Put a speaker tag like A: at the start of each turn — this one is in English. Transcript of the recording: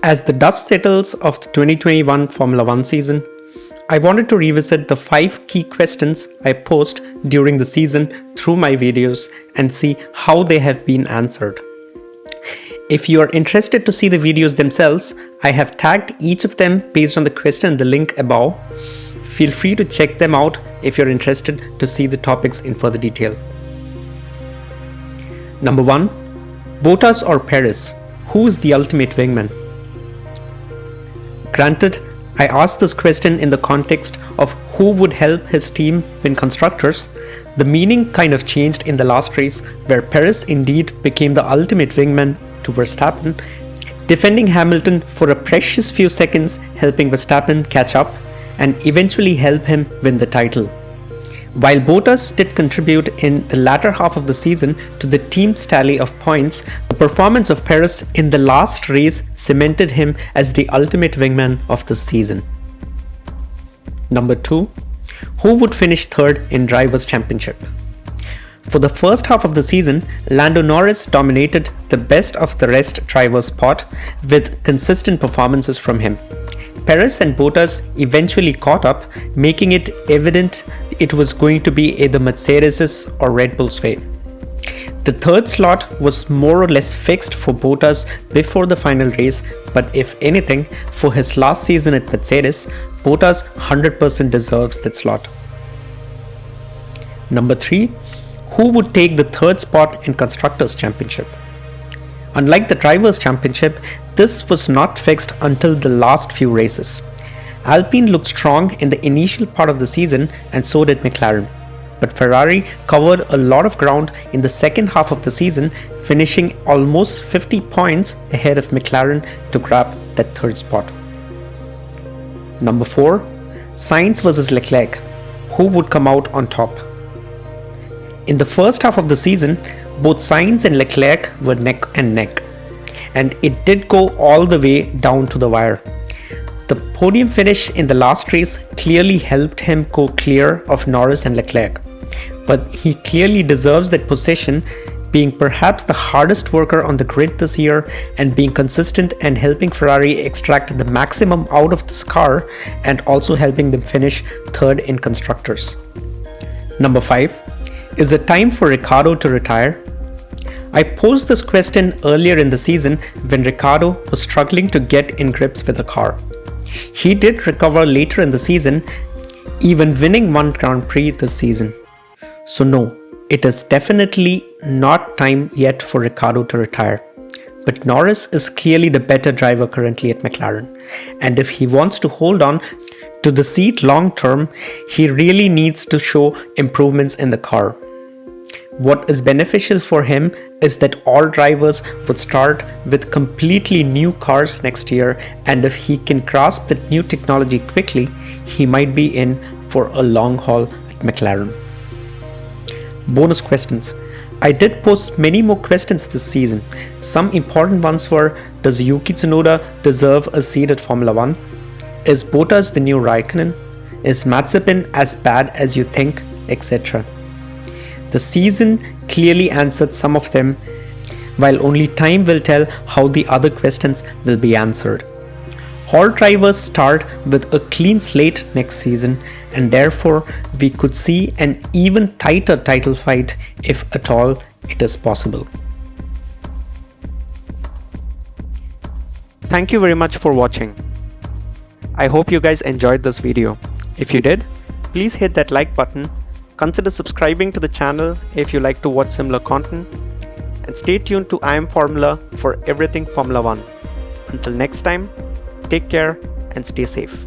A: As the dust settles of the 2021 Formula One season, I wanted to revisit the 5 key questions I posed during the season through my videos and see how they have been answered. If you are interested to see the videos themselves, I have tagged each of them based on the question in the link above. Feel free to check them out if you're interested to see the topics in further detail. Number 1. Bottas or Perez? Who is the ultimate wingman? Granted, I asked this question in the context of who would help his team win constructors. The meaning kind of changed in the last race, where Perez indeed became the ultimate wingman to Verstappen, defending Hamilton for a precious few seconds, helping Verstappen catch up and eventually help him win the title. While Bottas did contribute in the latter half of the season to the team's tally of points, the performance of Perez in the last race cemented him as the ultimate wingman of the season. Number 2. Who would finish third in Drivers' Championship? For the first half of the season, Lando Norris dominated the best of the rest drivers' spot with consistent performances from him. Perez and Bottas eventually caught up, making it evident it was going to be either Mercedes' or Red Bull's way. The third slot was more or less fixed for Bottas before the final race, but if anything, for his last season at Mercedes, Bottas 100% deserves that slot. Number 3. Who would take the third spot in Constructors' Championship? Unlike the Drivers' Championship, this was not fixed until the last few races. Alpine looked strong in the initial part of the season, and so did McLaren. But Ferrari covered a lot of ground in the second half of the season, finishing almost 50 points ahead of McLaren to grab that third spot. Number 4. Sainz versus Leclerc. Who would come out on top? In the first half of the season, both Sainz and Leclerc were neck and neck, and it did go all the way down to the wire. The podium finish in the last race clearly helped him go clear of Norris and Leclerc, but he clearly deserves that position, being perhaps the hardest worker on the grid this year and being consistent and helping Ferrari extract the maximum out of this car and also helping them finish third in constructors. Number 5. Is it time for Ricciardo to retire? I posed this question earlier in the season when Ricciardo was struggling to get in grips with the car. He did recover later in the season, even winning one Grand Prix this season. So no, it is definitely not time yet for Ricciardo to retire. But Norris is clearly the better driver currently at McLaren, and if he wants to hold on to the seat long term, he really needs to show improvements in the car. What is beneficial for him is that all drivers would start with completely new cars next year, and if he can grasp that new technology quickly, he might be in for a long haul at McLaren. Bonus questions. I did post many more questions this season. Some important ones were: does Yuki Tsunoda deserve a seat at Formula One? Is Bottas the new Raikkonen? Is Mazepin as bad as you think? Etc. The season clearly answered some of them, while only time will tell how the other questions will be answered. All drivers start with a clean slate next season, and therefore we could see an even tighter title fight if at all it is possible. Thank you very much for watching. I hope you guys enjoyed this video. If you did, please hit that like button. Consider subscribing to the channel if you like to watch similar content, and stay tuned to I Am Formula for everything Formula One. Until next time, take care and stay safe.